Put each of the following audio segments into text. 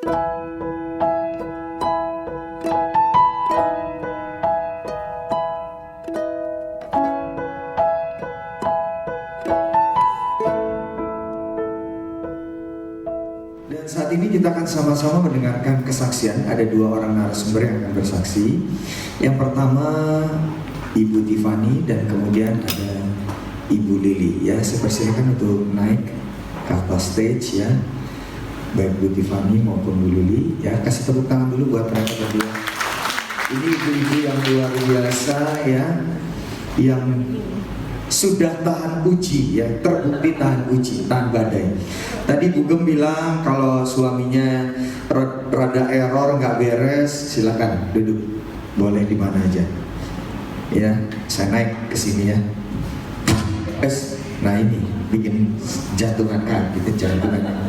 Dan saat ini kita akan sama-sama mendengarkan kesaksian. Ada dua orang narasumber yang akan bersaksi. Yang pertama Ibu Tiffany dan kemudian ada Ibu Lili. Ya, saya persilakan untuk naik ke atas stage ya. Baik Bu Tiffany maupun Bu Lili. Ya, kasih tepuk tangan dulu buat mereka berdua. Ini ibu-ibu yang luar biasa ya, yang sudah tahan uji ya, terbukti tahan uji, tahan badai. Tadi Bu Gem bilang kalau suaminya rada error, nggak beres, silakan duduk, boleh di mana aja. Ya, saya naik ke sini ya. Nah ini bikin jantungan gitu, jantungan.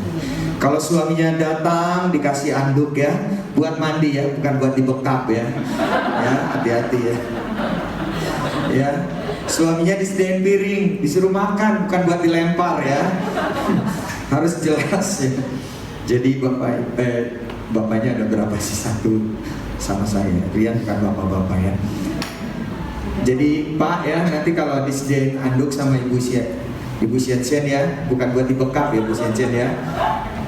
Kalau suaminya datang dikasih anduk ya, buat mandi ya, bukan buat dibekap ya. Ya, hati-hati ya. Ya. Suaminya disediain piring, disuruh makan, bukan buat dilempar ya. Harus jelas ya. Jadi bapaknya ada berapa sih? Satu sama saya. Rian bukan bapak-bapak ya. Jadi Pak ya, nanti kalau disediain anduk sama Ibu Sian ya, bukan buat dibekap ya Bu Sian ya.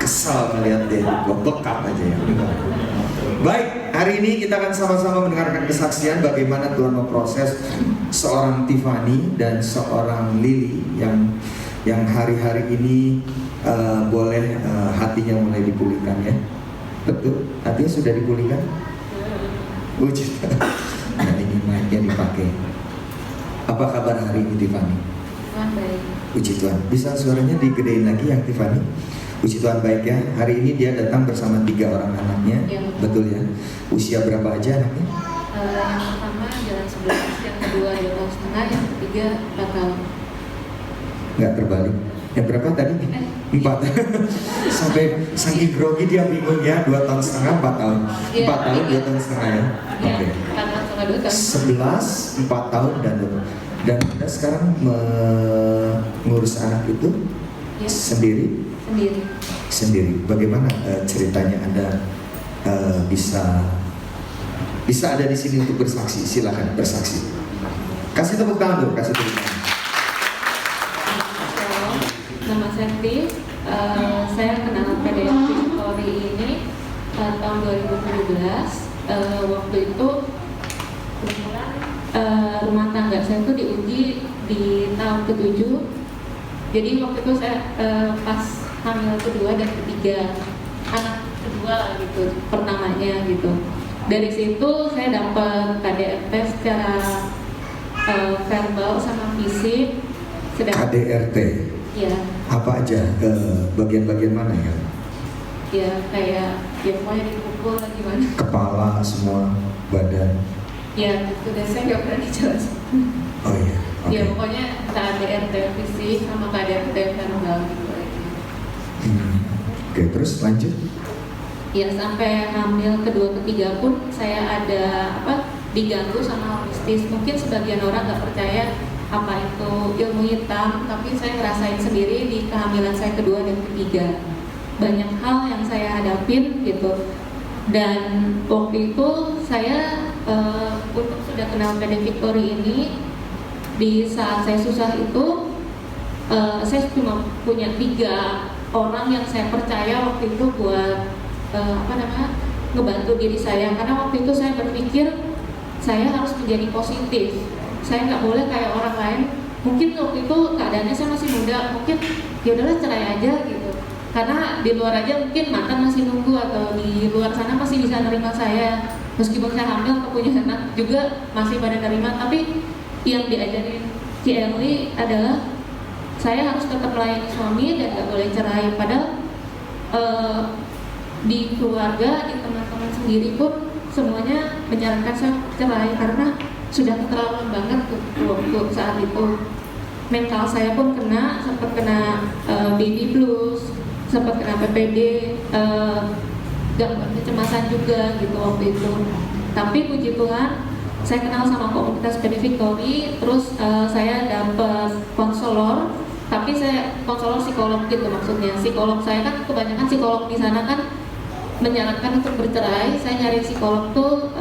Kesal ngeliat dia, gua bekap aja ya. Baik, hari ini kita akan sama-sama mendengarkan kesaksian bagaimana Tuhan memproses seorang Tiffany dan seorang Lili yang hari-hari ini boleh hatinya mulai dipulihkan ya. Betul, hatinya sudah dipulihkan. Puji Tuhan. Nah ini mic-nya dipakai. Apa kabar hari ini Tiffany? Baik. Puji Tuhan. Bisa suaranya digedein lagi yang Tiffany? Puji Tuhan baik ya. Hari ini dia datang bersama 3 orang anaknya. Ya. Betul ya. Usia berapa aja anaknya? Yang pertama jalan 11, yang kedua 2 tahun setengah, yang ketiga 4 tahun. Nggak terbalik. Yang berapa tadi? 4. Sampai saking grogi dia bingung ya. 2 tahun setengah, 4 tahun. 4 tahun, 2 tahun setengah ya. Oke. 4 tahun sama 2 tahun. 11, 4 tahun dan Anda sekarang mengurus anak itu Ya. sendiri. Bagaimana ceritanya Anda bisa ada di sini untuk bersaksi? Silakan bersaksi. Kasih tepuk tangan dulu, kasih tepuk tangan. Nama Septi, saya kenal PDF Victory ini tahun 2017. Waktu itu rumah tangga saya tuh diuji di tahun ke-7. Jadi waktu itu saya pas hamil kedua dan ketiga, anak kedua gitu, pertamanya gitu. Dari situ saya dapat KDRT secara verbal sama fisik. KDRT? Ya. Apa aja? Bagian-bagian mana ya? Ya kayak, ya pokoknya dipukul lah gimana. Kepala, semua, badan? Ya gitu deh, saya nggak berani jelasin. Oh iya, oke. Ya pokoknya KDRT fisik sama KDRT verbal gitu aja. Oke, terus lanjut. Ya sampai hamil kedua ketiga pun saya ada diganggu sama mistis. Mungkin sebagian orang nggak percaya apa itu ilmu hitam, tapi saya ngerasain sendiri di kehamilan saya kedua dan ketiga. Banyak hal yang saya hadapin gitu. Dan waktu itu saya untuk sudah kenal PD Victory ini, di saat saya susah itu saya cuma punya 3 orang yang saya percaya waktu itu buat ngebantu diri saya. Karena waktu itu saya berpikir saya harus menjadi positif, saya nggak boleh kayak orang lain. Mungkin waktu itu keadaannya saya masih muda, mungkin ya udahlah cerai aja gitu, karena di luar aja mungkin mantan masih nunggu, atau di luar sana masih bisa nerima saya, meskipun saya hamil atau punya anak juga masih pada nerima. Tapi yang diajarin Ci Erli adalah saya harus tetap melayani suami dan nggak boleh cerai. Padahal di keluarga, di teman-teman sendiri pun semuanya menyarankan saya cerai karena sudah keterlaluan banget waktu saat itu. Mental saya pun sempat kena baby blues, sempat kena PPD, gangguan kecemasan juga gitu waktu itu. Tapi puji Tuhan, saya kenal sama komunitas PD Victory, terus saya dapat konselor. Tapi saya konselor psikolog gitu, maksudnya psikolog saya kan kebanyakan psikolog di sana kan menyarankan untuk bercerai. Saya nyari psikolog tuh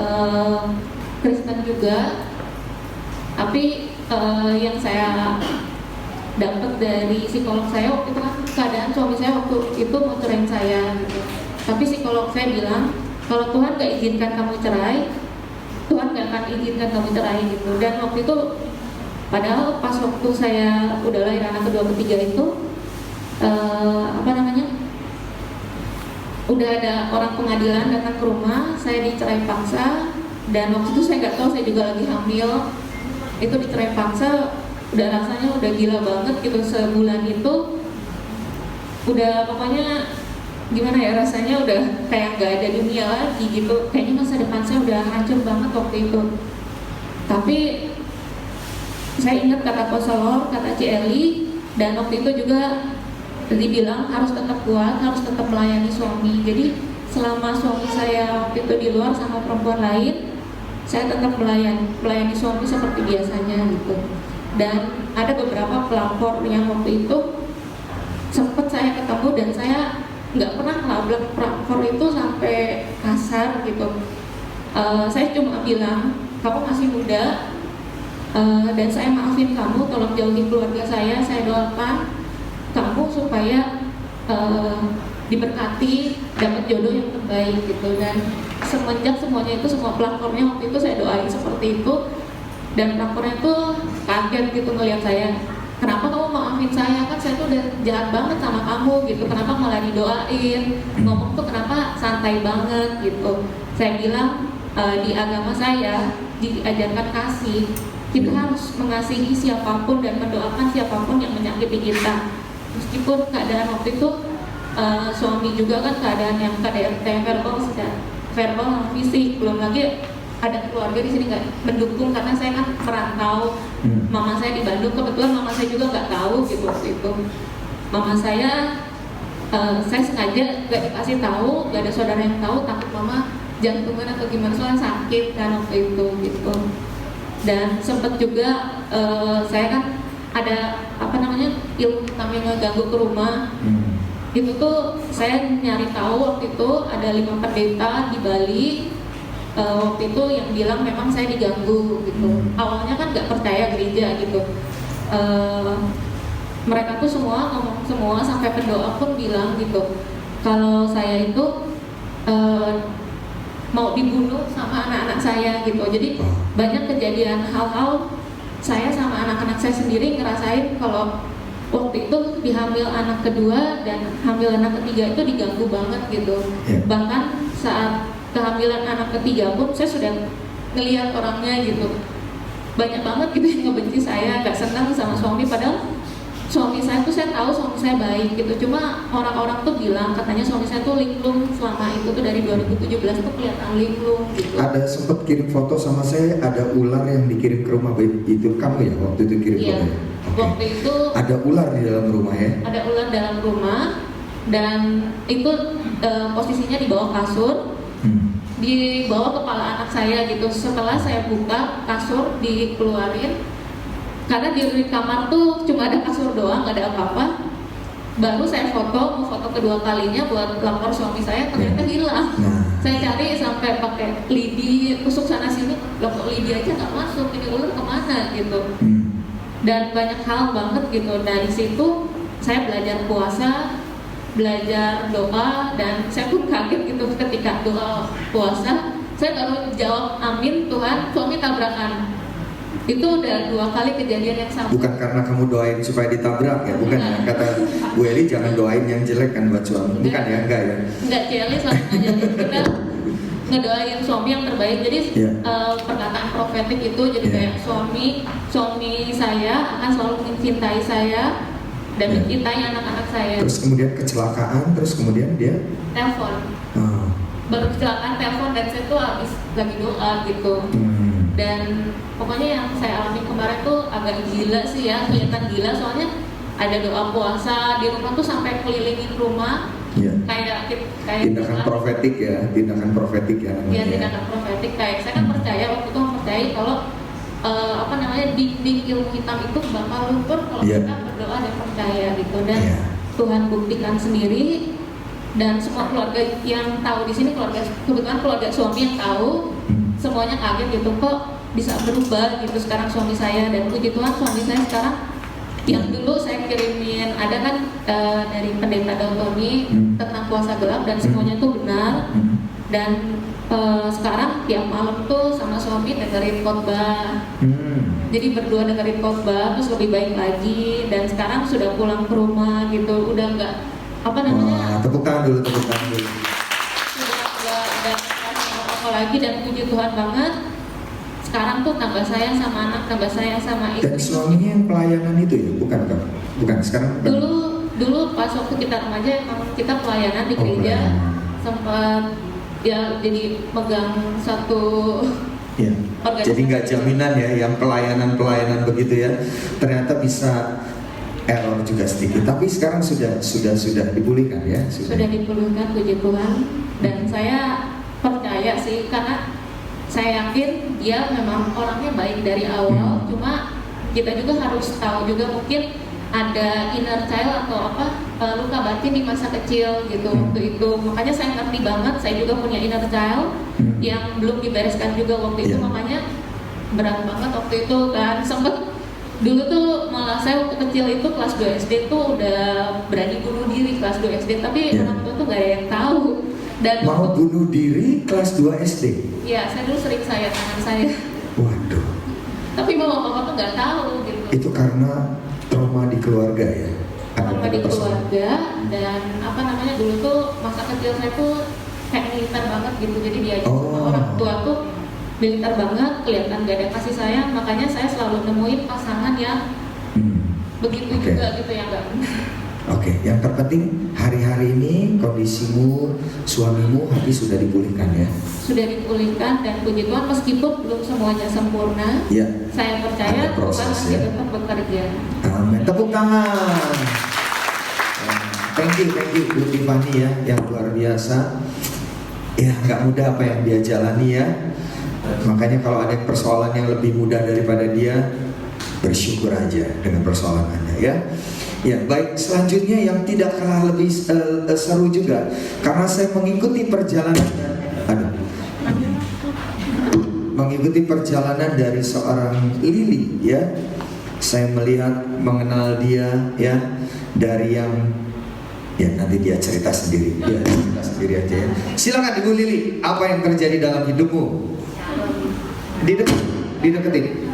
Kristen juga, tapi yang saya dapat dari psikolog saya waktu itu kan keadaan suami saya waktu itu mau cerain saya gitu. Tapi psikolog saya bilang kalau Tuhan gak izinkan kamu cerai, Tuhan gak akan izinkan kamu cerai gitu. Dan waktu itu padahal pas waktu saya udah lahir anak kedua ketiga itu udah ada orang pengadilan datang ke rumah, saya dicerai paksa. Dan waktu itu saya nggak tahu, saya juga lagi hamil. Itu dicerai paksa, udah rasanya udah gila banget gitu. Sebulan itu udah pokoknya gimana ya, rasanya udah kayak nggak ada dunia lagi gitu. Kayaknya masa depan saya udah hancur banget waktu itu. Tapi saya ingat kata konselor, kata Ci Eli, dan waktu itu juga dibilang harus tetap kuat, harus tetap melayani suami. Jadi selama suami saya waktu itu di luar sama perempuan lain, saya tetap melayani suami seperti biasanya gitu. Dan ada beberapa pelapor yang waktu itu sempat saya ketemu dan saya nggak pernah ngelabrak pelapor itu sampai kasar gitu. Saya cuma bilang, kamu masih muda, dan saya maafin kamu, tolong jauhi keluarga saya doakan kamu supaya diberkati, dapat jodoh yang terbaik gitu. Dan semenjak semuanya itu, semua pelapornya waktu itu saya doain seperti itu. Dan pelapornya tuh kaget gitu ngelihat saya, kenapa kamu maafin saya, kan saya tuh udah jahat banget sama kamu gitu, kenapa malah didoain, ngomong tuh kenapa santai banget gitu. Saya bilang di agama saya diajarkan kasih, kita harus mengasihi siapapun dan mendoakan siapapun yang menyakiti kita. Meskipun keadaan waktu itu suami juga kan keadaan yang KDRT verbal sama fisik, belum lagi ada keluarga di sini nggak mendukung karena saya kan merantau. Mama saya di Bandung, kebetulan mama saya juga nggak tahu gitu waktu itu. Mama saya sengaja nggak dikasih tahu, nggak ada saudara yang tahu, takut mama jantungan atau gimana, soalnya sakit kan waktu itu gitu. Dan sempat juga saya kan ada ilmu hitam yang ngeganggu ke rumah. Itu tuh saya nyari tahu waktu itu ada 5 pendeta di Bali waktu itu yang bilang memang saya diganggu gitu. Awalnya kan nggak percaya gereja gitu. Mereka tuh semua ngomong semua, sampai pendoa pun bilang gitu kalau saya itu mau dibunuh sama anak-anak saya gitu. Jadi banyak kejadian hal-hal saya sama anak-anak saya sendiri ngerasain kalau waktu itu dihamil anak kedua dan hamil anak ketiga itu diganggu banget gitu. Bahkan saat kehamilan anak ketiga pun saya sudah ngelihat orangnya gitu, banyak banget gitu yang ngebenci saya, gak senang sama suami. Padahal suami saya tuh, saya tahu suami saya baik gitu, cuma orang-orang tuh bilang katanya suami saya tuh linglung selama itu tuh dari 2017 tuh kelihatan linglung gitu. Ada sempat kirim foto sama saya, ada ular yang dikirim ke rumah, itu kamu ya waktu itu kirim foto? Okay. Waktu itu ada ular di dalam rumah ya? Ada ular dalam rumah, dan itu posisinya di bawah kasur, di bawah kepala anak saya gitu. Setelah saya buka kasur dikeluarin, karena di kamar tuh cuma ada kasur doang, gak ada apa-apa. Baru saya mau foto kedua kalinya buat lapor suami saya, ternyata hilang. Saya cari sampai pakai lidi, tusuk sana sini, loh kok lidi aja nggak masuk, ini ular kemana gitu. Dan banyak hal banget gitu. Dari situ saya belajar puasa, belajar doa, dan saya pun kaget gitu ketika doa puasa. Saya baru jawab amin, Tuhan, suami tabrakan. Itu udah 2 kali kejadian yang sama. Bukan karena kamu doain supaya ditabrak ya? Bukan ya? Kata Bu Eli jangan doain yang jelek kan buat suami. Bukan ya? Enggak ya? Enggak, Ci Eli selalu ngajarin kita ngedoain suami yang terbaik. Jadi perkataan profetik itu jadi kayak suami saya akan selalu mencintai saya dan mencintai anak-anak saya. Terus kemudian kecelakaan, terus kemudian dia telepon. Baru kecelakaan telepon, dan saya tuh habis lagi doa gitu. Dan pokoknya yang saya alami kemarin tuh agak gila sih ya, kelihatan gila soalnya ada doa puasa di rumah tuh sampai kelilingin rumah. Kayak tindakan profetik ya namanya. Iya, tindakan profetik. Kayak saya kan percaya waktu itu mempercayai kalau dinding ilmu hitam itu bakal luntur kalau kita berdoa dan percaya gitu. Dan Tuhan buktikan sendiri dan semua keluarga yang tahu di sini, kebetulan keluarga suami yang tahu, semuanya kaget gitu, kok bisa berubah gitu sekarang suami saya. Dan puji Tuhan suami saya sekarang, yang dulu saya kirimin ada kan dari pendeta Daltoni tentang puasa gelap dan semuanya itu benar. Dan sekarang tiap malam tuh sama suami dengerin khotbah. Jadi berdua dengerin khotbah terus lebih baik lagi, dan sekarang sudah pulang ke rumah gitu, udah nggak apa namanya. Wah, tepuk tangan dulu. Sudah nggak ada apa-apa lagi, dan puji Tuhan banget. Sekarang tuh tambah sayang sama anak, tambah sayang sama istri. Dan suaminya yang pelayanan itu ya, bukan Kak? Bukan, sekarang bukan. Dulu pas waktu kita remaja emang kita pelayanan di gereja, sempat ya jadi pegang satu ya. Jadi nggak jaminan ya, yang pelayanan begitu ya, ternyata bisa error juga sedikit. Tapi sekarang sudah dipulihkan ya. Sudah dipulihkan, puji Tuhan. Dan saya percaya sih, karena saya yakin dia memang orangnya baik dari awal. Cuma kita juga harus tahu juga mungkin ada inner child atau luka batin di masa kecil gitu waktu itu. Makanya saya ngerti banget, saya juga punya inner child yang belum dibereskan juga waktu itu. Makanya berat banget waktu itu kan, sempet dulu tuh malah saya waktu kecil itu kelas 2 SD tuh udah berani bunuh diri kelas 2 SD, tapi orang tua tuh gak ada yang tahu. Dan mau bunuh diri kelas 2 SD? Iya, saya dulu sering sayat tangan saya. Waduh. Tapi mama papa tuh gak tahu gitu. Itu karena trauma di keluarga ya? Trauma di keluarga, dan apa namanya, dulu tuh masa kecil saya tuh kayak militer banget gitu. Jadi diajak sama orang tua tuh militer banget, kelihatan gak ada kasih sayang. Makanya saya selalu nemuin pasangan yang begitu juga gitu, yang gak benar. Oke, yang terpenting hari-hari ini kondisimu, suamimu, hati sudah dipulihkan ya? Sudah dipulihkan, dan puji Tuhan meskipun belum semuanya sempurna, saya percaya Tuhan masih tetap bekerja. Amin. Tepuk tangan. Thank you Bu Tiffany ya, yang luar biasa. Ya, nggak mudah apa yang dia jalani ya. Makanya kalau ada persoalan yang lebih mudah daripada dia, bersyukur aja dengan persoalan Anda ya. Ya, baik, selanjutnya yang tidak kalah lebih seru juga, karena saya mengikuti perjalanan dari seorang Lily ya. Saya mengenal dia ya, dari yang ya nanti dia cerita sendiri aja ya. Silakan Ibu Lily, apa yang terjadi dalam hidupmu? Dideketin.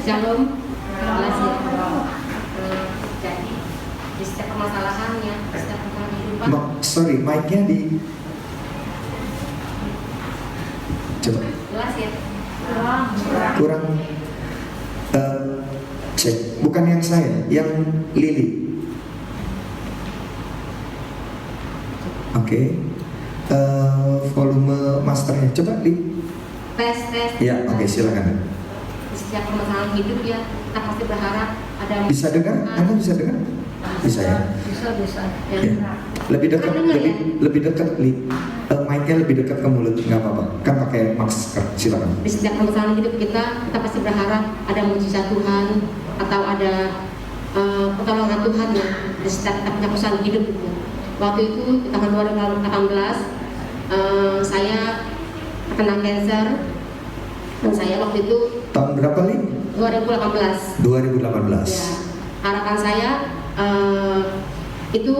Shalom. Di setiap permasalahannya, di setiap kehidupan. Sorry, mic-nya di coba. Jelas ya? Kurang. Cek. Bukan yang saya, yang Lily. Oke. Volume masternya. Coba di. Tes. Ya, oke, silakan. Di setiap permasalahan hidup ya, kita pasti berharap ada. Bisa dengar? Anda bisa dengar? Bisa ya? Bisa. Ya. Lebih dekat, mic-nya lebih dekat ke mulut, nggak apa-apa. Kan pakai masker, silakan. Di setiap permasalahan hidup kita pasti berharap ada mujizat Tuhan atau ada pertolongan Tuhan ya di setiap permasalahan hidup itu. Waktu itu di tahun 2018 saya terkena kanker, dan saya waktu itu tahun berapa nih? 2018. Ya, harapan saya itu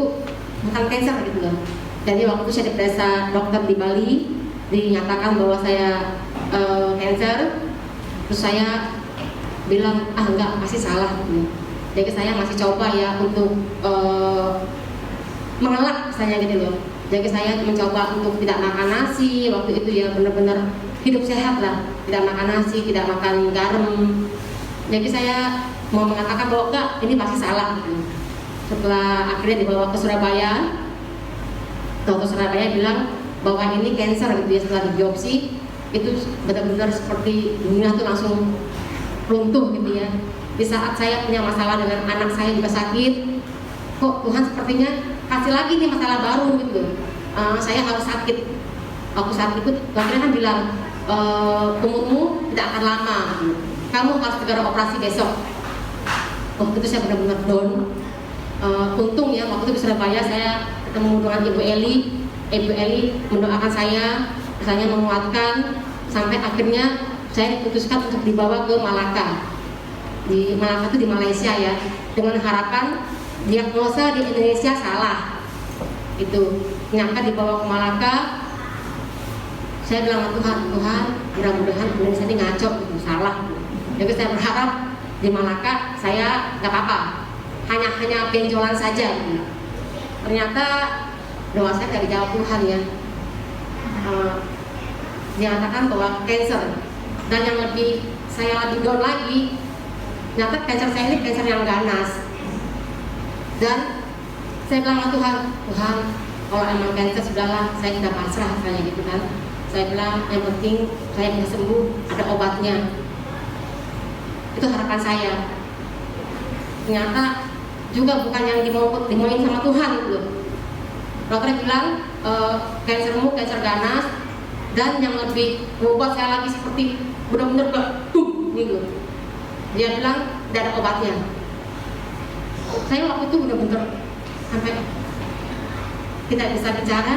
bukan kanker gitu loh. Jadi waktu itu saya diperiksa dokter di Bali, dinyatakan bahwa saya kanker. Terus saya bilang enggak, masih salah gitu. Jadi saya masih coba ya untuk mengelak saya gitu loh. Jadi saya mencoba untuk tidak makan nasi waktu itu ya, benar-benar hidup sehat lah, tidak makan nasi, tidak makan garam. Jadi saya mau mengatakan bahwa enggak, ini pasti salah gitu. Setelah akhirnya dibawa ke Surabaya, dokter Surabaya bilang bahwa ini kanker gitu ya. Setelah dibiopsi itu benar-benar seperti dunia tuh langsung runtuh gitu ya. Di saat saya punya masalah dengan anak saya juga sakit, kok Tuhan sepertinya kasih lagi nih masalah baru gitu. Saya harus sakit. Waktu saat itu dokternya kan bilang umurmu tidak akan lama gitu. Kamu harus segera operasi besok. Waktu itu saya benar-benar down. Untung ya waktu itu di Surabaya saya ketemu dengan Ibu Eli. Ibu Eli mendoakan saya menguatkan, sampai akhirnya saya diputuskan untuk dibawa ke Malaka. Di Malaka itu di Malaysia ya, dengan harapan diagnosa di Indonesia salah. Itu ternyata dibawa ke Malaka. Saya bilang Tuhan, mudah-mudahan Indonesia ini ngaco gitu, salah. Jadi saya berharap di Malaka saya nggak apa-apa, hanya benjolan saja. Gitu. Ternyata doa saya tidak dijawab Tuhan ya. Dinyatakan bahwa cancer, dan yang saya lebih down lagi, ternyata cancer saya ini cancer yang ganas. Dan saya bilang Tuhan, kalau emang cancer sudahlah, saya sudah pasrah saya gitu kan. Saya bilang yang penting saya bisa sembuh, ada obatnya. Itu harapan saya. Ternyata juga bukan yang dimauin sama Tuhan gitu. Dokter bilang cancermu cancer ganas, dan yang lebih membuat saya lagi seperti benar-benar gitu. Dia bilang tidak ada obatnya. Saya waktu itu benar-benar sampai tidak bisa bicara,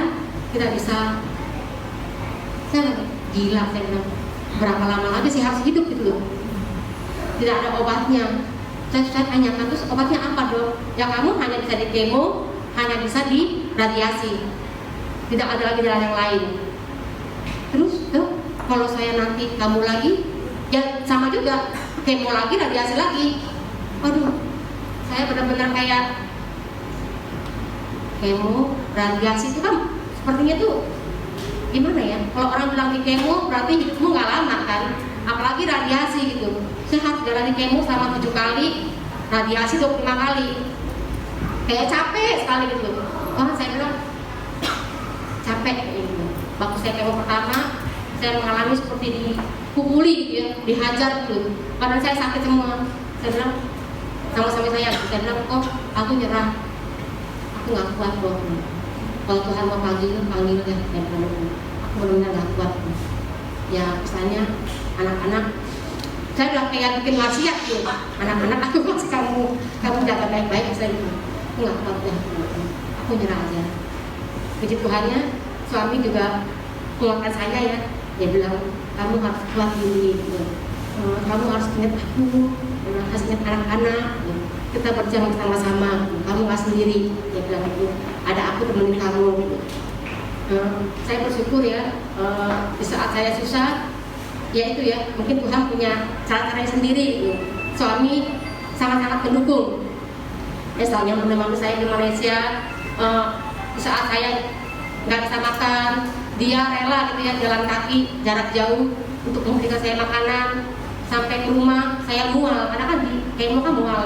tidak bisa. Saya gila, saya bilang berapa lama lagi sih harus hidup gitu loh. Tidak ada obatnya. Saya tanyakan, terus obatnya apa dok? Ya kamu hanya bisa di kemo, hanya bisa di radiasi, tidak ada lagi jalan yang lain. Terus dok, kalau saya nanti kamu lagi, ya sama juga, kemo lagi, radiasi lagi. Waduh, saya benar-benar kayak kemo, radiasi itu kan sepertinya tuh gimana ya? Kalau orang bilang di kemo berarti hidupmu nggak lama kan? Apalagi radiasi gitu. Saya harus jalani kemo selama 7 kali, radiasi 25 kali. Kayak capek sekali gitu. Wah, saya bilang capek gitu. Waktu saya kemo pertama, saya mengalami seperti dipukuli gitu ya, dihajar gitu. Badan saya sakit semua. Saya bilang sama suami saya bilang, aku nyerah, aku nggak kuat bro. Kalau Tuhan mau panggil ya. Aku benar-benar nggak kuat. Ya misalnya anak-anak, saya udah kayak bikin wasiat gitu. Anak-anak aku kasih kamu jaga baik-baik. Saya bilang, aku nggak kuat ya. Aku nyerah aja. Puji Tuhannya, suami juga menguatkan saya ya. Dia bilang, kamu harus kuat ini. Gitu. Kamu harus ingat aku, harus ingat anak-anak. Gitu. Kita berjuang bersama-sama. Kamu nggak sendiri. Dia bilang itu. Ada aku temenin kamu. Gitu. Saya bersyukur ya. Di saat saya susah, ya itu ya. Mungkin Tuhan punya cara-caranya sendiri. Gitu. Suami sangat-sangat mendukung. Misalnya menemani saya di Malaysia. Di saat saya nggak bisa makan, dia rela gitu ya jalan kaki jarak jauh untuk memberikan saya makanan. Sampai ke rumah saya mual, karena kan di kemo kan mual,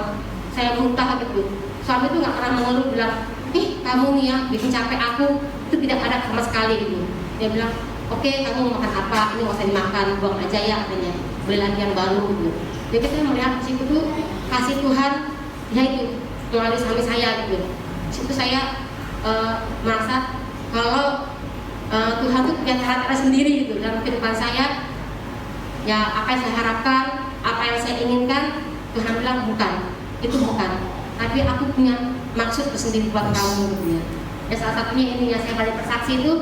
saya muntah gitu. Suami itu nggak pernah mengeluh, bilang, kamu nih ya bikin capek aku. Itu tidak ada sama sekali gitu. Dia bilang, oke, kamu mau makan apa? Ini nggak usah dimakan, buang aja ya katanya. Beli lagi yang baru gitu. Jadi kita melihat di situ tuh kasih Tuhan, ya itu melalui suami saya gitu. Di situ saya merasa kalau Tuhan tuh punya cara-cara sendiri gitu dalam kehidupan saya. Ya apa yang saya harapkan, apa yang saya inginkan, Tuhan bilang bukan, itu bukan. Tapi aku punya maksud tersendiri buat kamu gitu ya. Ya salah satunya ini ya, saya balik bersaksi itu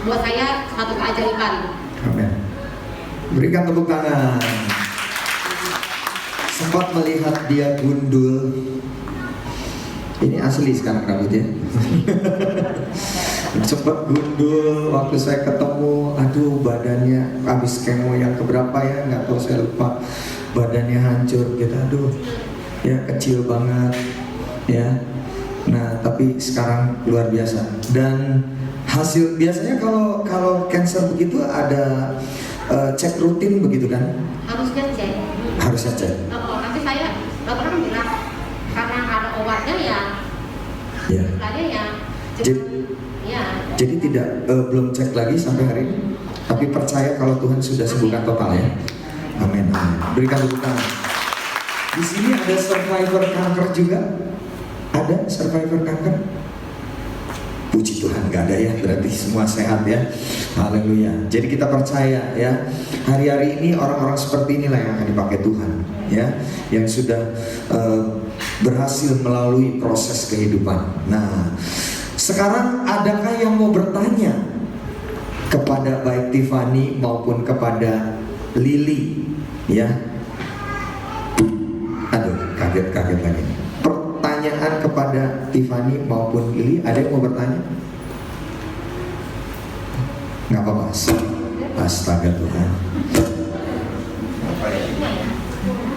buat saya satu keajaiban. Amin. Berikan tepuk tangan. Sempat melihat dia gundul. Ini asli sekarang rambutnya. Sempat gundul waktu saya ketemu, aduh badannya habis kemo yang keberapa ya, nggak tahu saya lupa, badannya hancur gitu, aduh ya kecil banget ya. Nah tapi sekarang luar biasa, dan hasil biasanya kalau cancer begitu ada cek rutin begitu kan? Harusnya cek. Harusnya cek. Nanti saya dokter kan bilang karena ada obatnya ya. Ya. Ya. Jadi tidak belum cek lagi sampai hari ini, tapi percaya kalau Tuhan sudah sembuhkan total ya. Amin. Amin. Berikan tepuk tangan. Di sini ada survivor kanker juga. Ada survivor kanker? Puji Tuhan, nggak ada ya, berarti semua sehat ya. Haleluya. Jadi kita percaya ya, hari-hari ini orang-orang seperti inilah yang akan dipakai Tuhan ya, yang sudah berhasil melalui proses kehidupan. Nah, Sekarang adakah yang mau bertanya kepada baik Tiffany maupun kepada Lily? Ya. Aduh, kaget lagi. Pertanyaan kepada Tiffany maupun Lily, ada yang mau bertanya? Nggak apa-apa. Astaga Tuhan.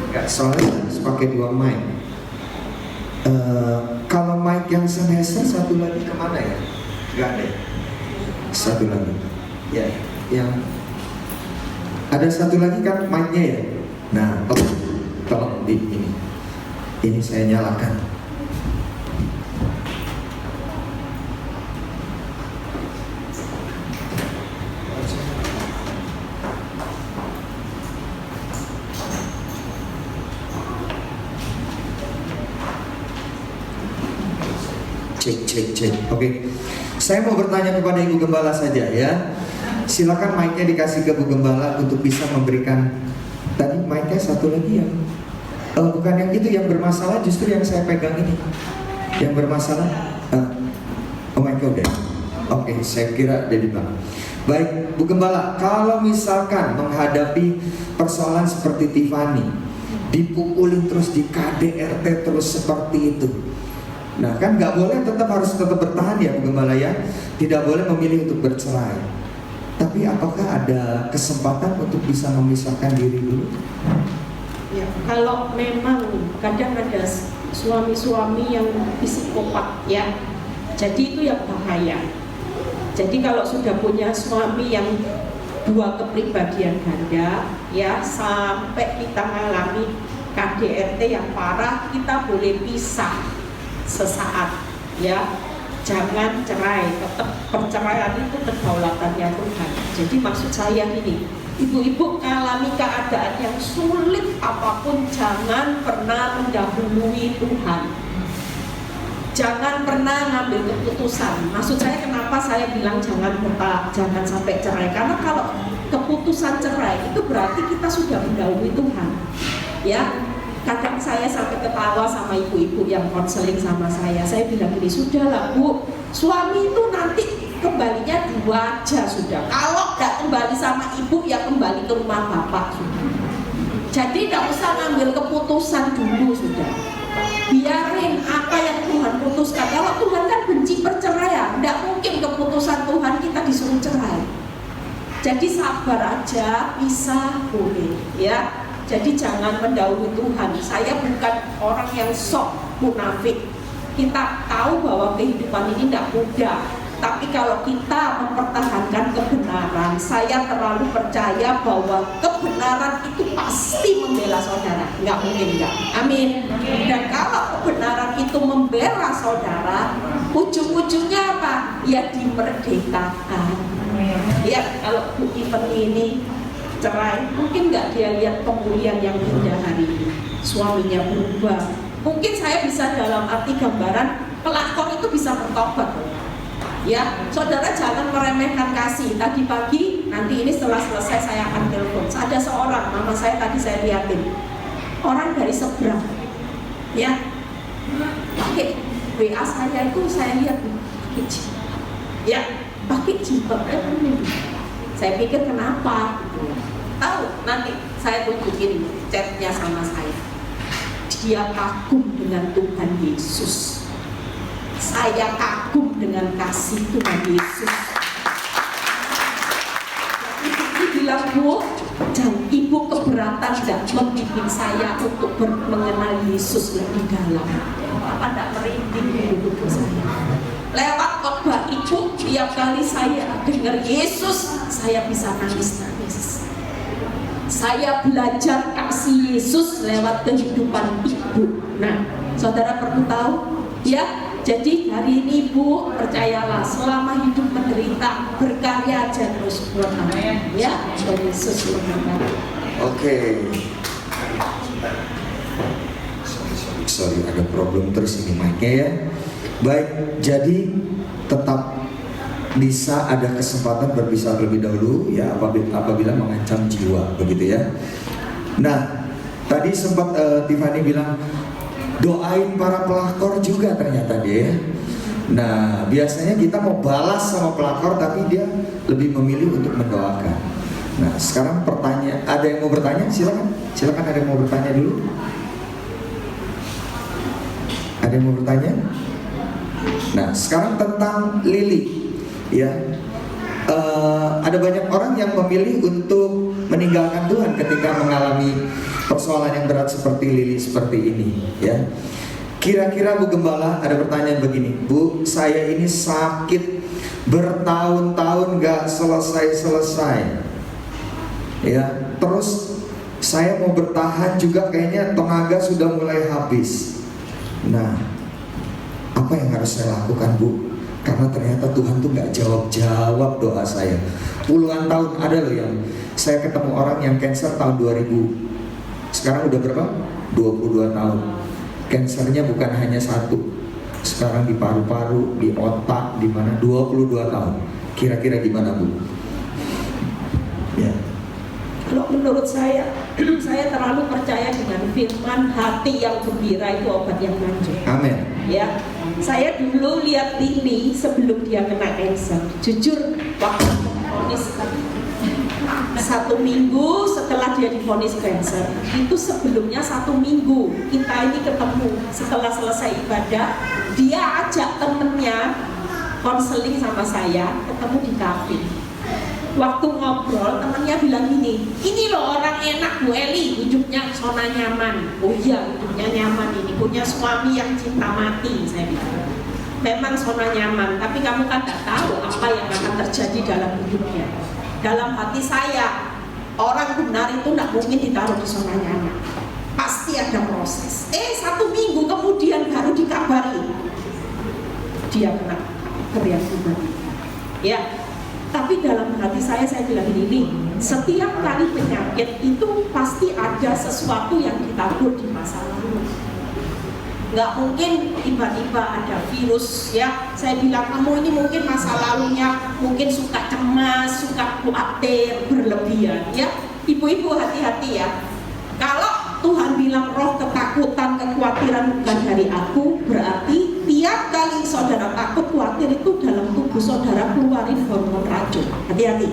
Nggak, soalnya harus pakai 2 mic. Kalau mic yang semester satu lagi kemana ya? Nggak ada. Satu lagi. Ya, yang ada satu lagi kan mic-nya ya. Nah, tolong di ini saya nyalakan. Cek. Oke. Saya mau bertanya kepada Ibu Gembala saja ya. Silakan mic-nya dikasih ke Bu Gembala untuk bisa memberikan. Tadi mic-nya satu lagi yang bukan yang itu yang bermasalah, justru yang saya pegang ini. Yang bermasalah. Oh my God. Oke, saya kira jadi bang. Baik, Bu Gembala, kalau misalkan menghadapi persoalan seperti Tiffany, dipukulin terus di KDRT terus seperti itu. Nah kan nggak boleh, harus tetap bertahan ya Bu Gembala ya. Tidak boleh memilih untuk bercerai. Tapi apakah ada kesempatan untuk bisa memisahkan diri dulu? Ya, kalau memang kadang ada suami-suami yang psikopat ya, jadi itu yang bahaya. Jadi kalau sudah punya suami yang 2 kepribadian ganda ya, sampai kita mengalami KDRT yang parah, kita boleh pisah sesaat ya. Jangan cerai, tetap perceraian itu kedaulatannya Tuhan. Jadi maksud saya gini, ibu-ibu mengalami keadaan yang sulit apapun, jangan pernah mendahului Tuhan. Jangan pernah ngambil keputusan. Maksud saya kenapa saya bilang jangan sampai cerai, karena kalau keputusan cerai itu berarti kita sudah mendahului Tuhan. Ya, kadang saya sampai ketawa sama ibu-ibu yang konseling sama saya bilang gini, sudahlah Bu, suami itu nanti kembalinya 2 aja sudah. Kalau tidak kembali sama ibu ya kembali ke rumah bapak sudah. Jadi tidak usah ngambil keputusan dulu sudah. Biarin apa yang Tuhan putuskan. Kalau Tuhan kan benci perceraian, tidak mungkin keputusan Tuhan kita disuruh cerai. Jadi sabar aja, bisa boleh ya. Jadi jangan mendahului Tuhan. Saya bukan orang yang sok munafik. Kita tahu bahwa kehidupan ini tidak mudah. Tapi kalau kita mempertahankan kebenaran, saya terlalu percaya bahwa kebenaran itu pasti membela saudara. Nggak mungkin enggak. Amin. Dan kalau kebenaran itu membela saudara, ujung-ujungnya apa? Ya dimerdekakan. Ya kalau Bu Tiffany ini cerai, mungkin nggak dia lihat pemulihan yang indah hari ini, suaminya berubah. Mungkin saya bisa dalam arti gambaran pelakor itu bisa bertobat. Ya, saudara jangan meremehkan kasih. Tadi pagi, nanti ini setelah selesai saya akan telepon. Ada seorang, mama saya tadi saya lihatin, orang dari seberang, ya, pakai WA saya itu saya lihat, ya, pakai jilbab. Saya pikir kenapa? Tahu, nanti saya tunjukin chatnya sama saya. Dia kagum dengan Tuhan Yesus. Saya kagum dengan kasih Tuhan Yesus. Ibu bilang, Bu, jangan ibu keberatan tidak membimbing saya untuk mengenal Yesus lebih dalam. Apa tidak merinding di tubuh saya? Lewat khotbah ibu, tiap kali saya dengar Yesus, saya bisa nangis-nangis. Saya belajar kasih Yesus lewat kehidupan ibu. Nah, saudara perlu tahu, ya. Jadi hari ini Bu, percayalah, selama hidup menderita, berkarya aja terus buat Tuhan. Ya, Tuhan Yesus memberkati. Oke. Sorry, ada problem terus ini mic-nya ya. Baik, jadi tetap bisa ada kesempatan berpisah terlebih dahulu ya apabila mengancam jiwa, begitu ya. Nah, tadi sempat Tiffany bilang doain para pelakor juga ternyata dia. Nah, biasanya kita mau balas sama pelakor, tapi dia lebih memilih untuk mendoakan. Nah, sekarang pertanyaan, ada yang mau bertanya? Silakan, silakan, ada yang mau bertanya dulu? Ada yang mau bertanya? Nah, sekarang tentang Lili, ya. Ada banyak orang yang memilih untuk meninggalkan Tuhan ketika mengalami persoalan yang berat seperti Lili seperti ini, ya. Kira-kira Bu Gembala, ada pertanyaan begini, Bu, saya ini sakit bertahun-tahun gak selesai-selesai, ya. Terus saya mau bertahan juga, kayaknya tenaga sudah mulai habis. Nah, apa yang harus saya lakukan, Bu? Karena ternyata Tuhan tuh gak jawab doa saya. Puluhan tahun ada loh yang saya ketemu orang yang cancer tahun 2000. Sekarang udah berapa? 22 tahun. Cancernya bukan hanya satu. Sekarang di paru-paru, di otak, di mana 22 tahun. Kira-kira gimana, Bu? Ya. Kalau menurut saya terlalu percaya dengan firman hati yang gembira itu obat yang manjur. Amin. Ya, saya dulu lihat Lili sebelum dia kena cancer. Jujur, waktu divonis 1 minggu setelah dia divonis cancer, itu sebelumnya 1 minggu kita ini ketemu setelah selesai ibadah, dia ajak temennya konseling sama saya ketemu di kafe. Waktu ngobrol, temennya bilang gini, ini loh orang enak Bu Eli, hidupnya zona nyaman. Oh iya, hidupnya nyaman ini, punya suami yang cinta mati, saya bilang. Memang zona nyaman, tapi kamu kan tak tahu apa yang akan terjadi dalam hidupnya. Dalam hati saya, orang benar itu tidak mungkin ditaruh di zona nyaman. Pasti ada proses. 1 minggu kemudian baru dikabari dia kena kreatif mati. Ya. Tapi dalam hati saya bilang ini, setiap kali penyakit itu pasti ada sesuatu yang kita buat di masa lalu. Nggak mungkin tiba-tiba ada virus, ya. Saya bilang kamu ini mungkin masa lalunya mungkin suka cemas, suka khawatir, berlebihan, ya. Ibu-ibu hati-hati ya. Kalau Tuhan bilang roh ketakutan, kekhawatiran bukan dari aku, berarti tiap kali saudara takut, khawatir itu dalam tubuh saudara keluarin hormon racun. Hati-hati.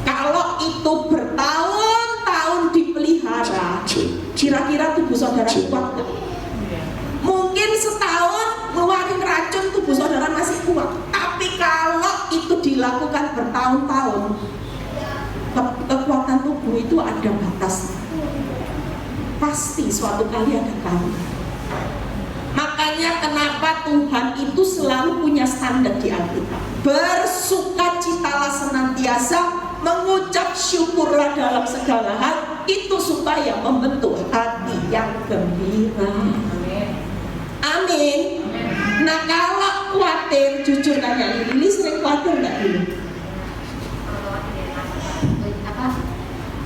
Kalau itu bertahun-tahun dipelihara, kira-kira tubuh saudara kuat gak? Mungkin setahun ngeluarin racun, tubuh saudara masih kuat. Tapi kalau itu dilakukan bertahun-tahun, kekuatan tubuh itu ada batasnya. Pasti suatu kali ada kali. Makanya kenapa Tuhan itu selalu punya standar di Alkitab. Bersukacitalah senantiasa, mengucap syukurlah dalam segala hal, itu supaya membentuk hati yang gembira. Amin. Nah kalau khawatir, jujur tanya Lili sering khawatir nggak dulu?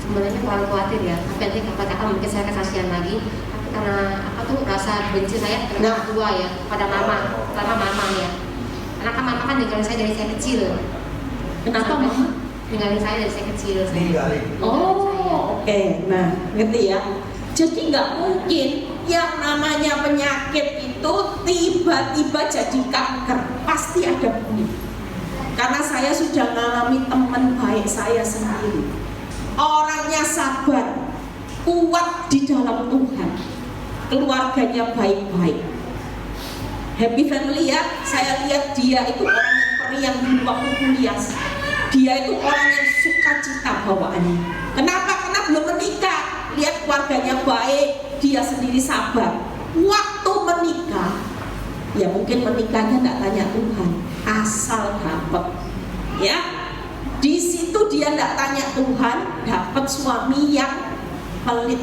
Sebenarnya terlalu khawatir ya, tapi nanti kata-kata mungkin saya kasihan lagi. Tapi karena rasa benci saya terhadap kedua ya, pada mama, terutama mama ya. Karena kan mama kan ninggalin saya dari saya kecil. Kenapa mama? Ninggalin saya dari saya kecil. Oh, oke. Nah, ngerti ya. Jadi nggak mungkin yang namanya penyakit itu tiba-tiba jadi kanker. Pasti ada bunyi. Karena saya sudah mengalami teman baik saya sendiri. Orangnya sabar, kuat di dalam Tuhan, keluarganya baik-baik, happy family ya. Saya lihat dia itu orang yang periang di waktu kuliah. Dia itu orang yang sukacita bawaannya. Kenapa? Karena belum menikah. Lihat keluarganya baik, dia sendiri sabar. Waktu menikah, ya mungkin menikahnya nggak tanya Tuhan, asal dapat, ya. Di situ dia tidak tanya Tuhan, dapat suami yang pelit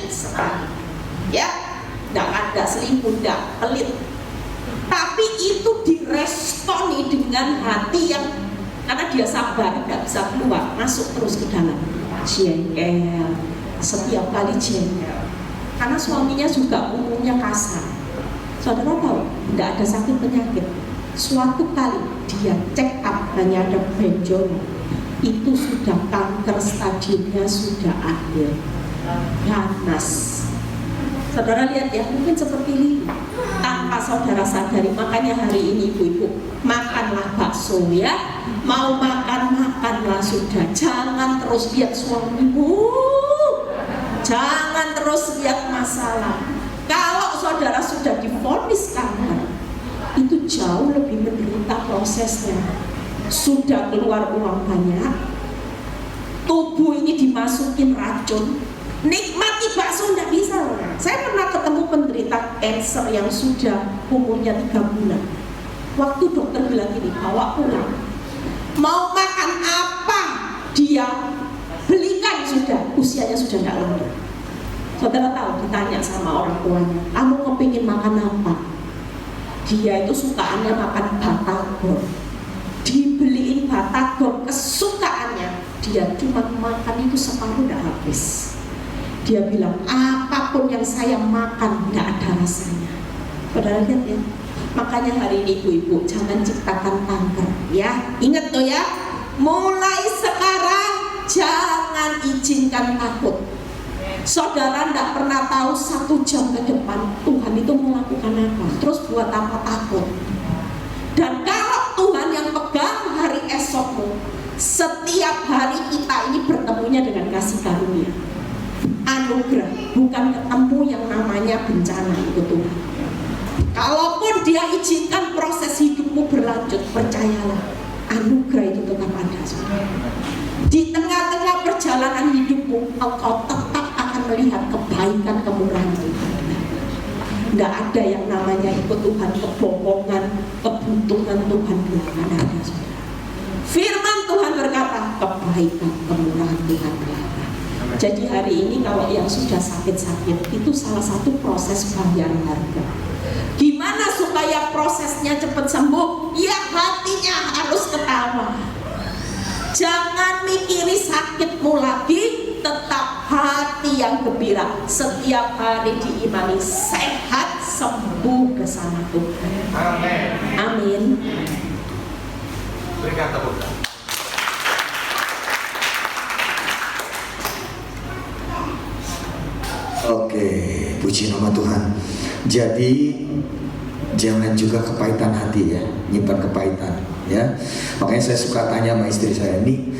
sekali, ya, tidak ada selingkuh, tidak pelit. Tapi itu diresponi dengan hati yang, karena dia sabar, tidak bisa keluar, masuk terus ke dalam, jengkel, setiap kali jengkel. Karena suaminya juga umumnya kasar. Saudara tahu, tidak ada sakit penyakit. Suatu kali dia check up hanya ada benjol, itu sudah kanker stadiumnya sudah akhir, ganas. Saudara lihat ya, mungkin seperti ini, Tanpa saudara sadari, makanya hari ini ibu-ibu, makanlah bakso ya. Mau makan, makanlah sudah. Jangan terus lihat suamimu, jangan terus lihat masalah. Kalau saudara sudah divonis kanker, itu jauh lebih menderita prosesnya. Sudah keluar uang banyak, tubuh ini dimasukin racun, nikmati bakso nggak bisa. Saya pernah ketemu penderita kanker yang sudah umurnya 3 bulan. Waktu dokter bilang gini, bawa pulang, mau makan apa dia belikan, sudah usianya sudah nggak lama. Saudara tahu, ditanya sama orang tuanya, kamu kepingin makan apa? Dia itu sukaannya makan batagor. Dibeliin batagor kesukaannya, dia cuma makan itu separuh udah habis. Dia bilang, apapun yang saya makan nggak ada rasanya. Saudara lihat ya. Makanya hari ini ibu-ibu jangan ciptakan kanker ya. Ingat tuh ya, mulai sekarang jangan izinkan takut. Saudara tidak pernah tahu 1 jam ke depan Tuhan itu melakukan apa. Terus buat apa takut? Dan kalau Tuhan yang pegang hari esokmu, setiap hari kita ini bertemunya dengan kasih karunia, anugerah, bukan ketemu yang namanya bencana itu Tuhan. Kalaupun dia izinkan proses hidupmu berlanjut, percayalah, anugerah itu tetap ada. Di tengah-tengah perjalanan hidupmu, engkau tetap akan melihat kebaikan, kemurahan Tuhan. Tidak ada yang namanya ikut Tuhan kebohongan, kebutuhan Tuhan belakangan ada. Firman Tuhan berkata, kebaikan, kemurahan Tuhan belakangan. Jadi hari ini kalau yang sudah sakit-sakit, itu salah satu proses bayar harga. Gimana supaya prosesnya cepat sembuh? Ya hatinya harus ketawa. Jangan mikiri sakitmu lagi, tetap hati yang gembira. Setiap hari diimani sehat, sembuh bersama Tuhan. Amin. Amin. Berikan tepuk tangan. Oke, puji nama Tuhan. Jadi jangan juga kepahitan hati ya, nyimpan kepahitan ya. Makanya saya suka tanya sama istri saya, nih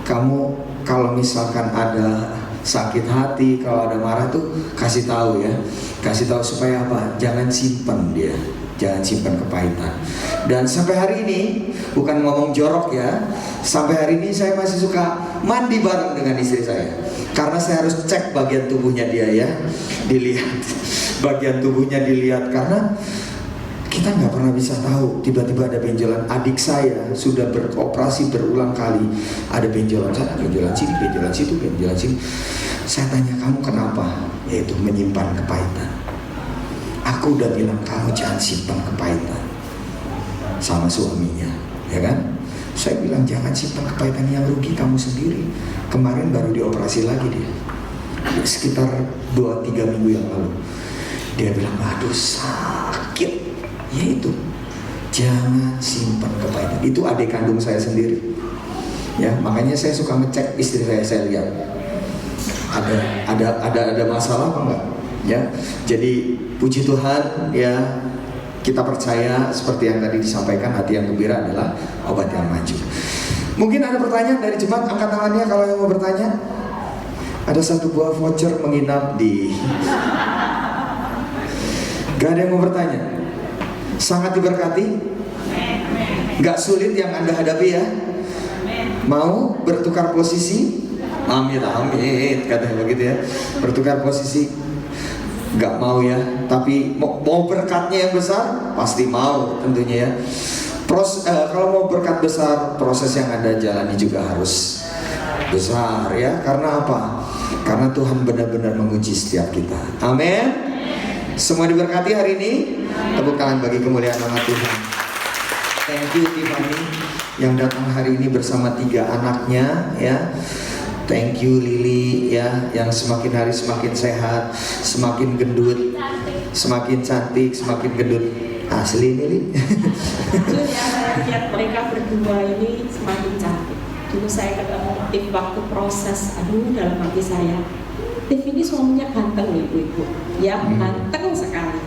kamu kalau misalkan ada sakit hati, kalau ada marah tuh kasih tahu ya, kasih tahu supaya apa? Jangan simpan dia, jangan simpan kepahitan. Dan sampai hari ini bukan ngomong jorok ya, sampai hari ini saya masih suka mandi bareng dengan istri saya, karena saya harus cek bagian tubuhnya dia ya, dilihat bagian tubuhnya dilihat, karena kita nggak pernah bisa tahu tiba-tiba ada benjolan. Adik saya sudah beroperasi berulang kali, ada benjolan sana, benjolan sini, benjolan situ, benjolan sini. Saya tanya, kamu kenapa? Yaitu menyimpan kepahitan. Aku udah bilang kamu jangan simpan kepahitan sama suaminya, ya kan? Saya bilang jangan simpan kepahitan, yang rugi kamu sendiri. Kemarin baru dioperasi lagi dia, sekitar 2-3 minggu yang lalu. Dia bilang, aduh sakit. Yaitu jangan simpan kepahitan. Itu adik kandung saya sendiri ya, makanya saya suka ngecek istri saya lihat ada masalah apa enggak ya. Jadi puji Tuhan ya, kita percaya seperti yang tadi disampaikan, hati yang gembira adalah obat yang maju. Mungkin ada pertanyaan dari jemaat, angkat tangannya kalau yang mau bertanya. Ada 1 buah voucher menginap di gak ada yang mau bertanya. Sangat diberkati, gak sulit yang Anda hadapi ya. Mau bertukar posisi? Amin, amin, katanya begitu ya. Bertukar posisi, gak mau ya. Tapi mau berkatnya yang besar? Pasti mau tentunya ya. Kalau mau berkat besar, proses yang Anda jalani juga harus besar ya. Karena apa? Karena Tuhan benar-benar menguji setiap kita. Amin. Semua diberkati hari ini. Tepuk tangan bagi kemuliaan nama Tuhan. Thank you Tiffany yang datang hari ini bersama 3 anaknya ya. Thank you Lily ya, yang semakin hari semakin sehat, semakin gendut, semakin cantik, semakin gendut. Asli Lily. Jujur ya, saya lihat mereka berdua ini semakin cantik. Dulu saya ketemu Tiff waktu proses, aduh dalam hati saya, Tiff ini suaminya ganteng ibu-ibu ya, ganteng sekali.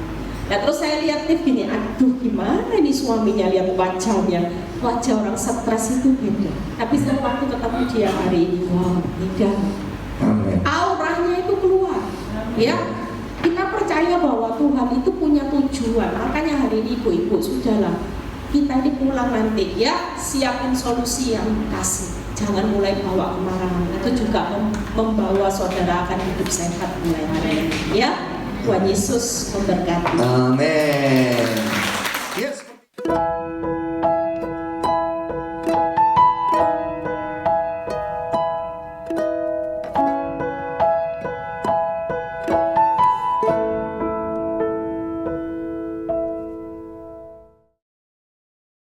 Nah terus saya lihat Tiff gini, aduh gimana ini suaminya, lihat wajah orang stres itu beda. Tapi setelah waktu ketemu dia hari ini, wow, beda. Amin. Auranya itu keluar, ya. Kita percaya bahwa Tuhan itu punya tujuan. Makanya hari ini ibu-ibu sudahlah, kita ini pulang nanti ya, siapin solusi yang kasih. Jangan mulai bawa kemarahan. Itu juga membawa saudara akan hidup sehat mulai hari ini. Ya, Tuhan Yesus memberkati. Amin.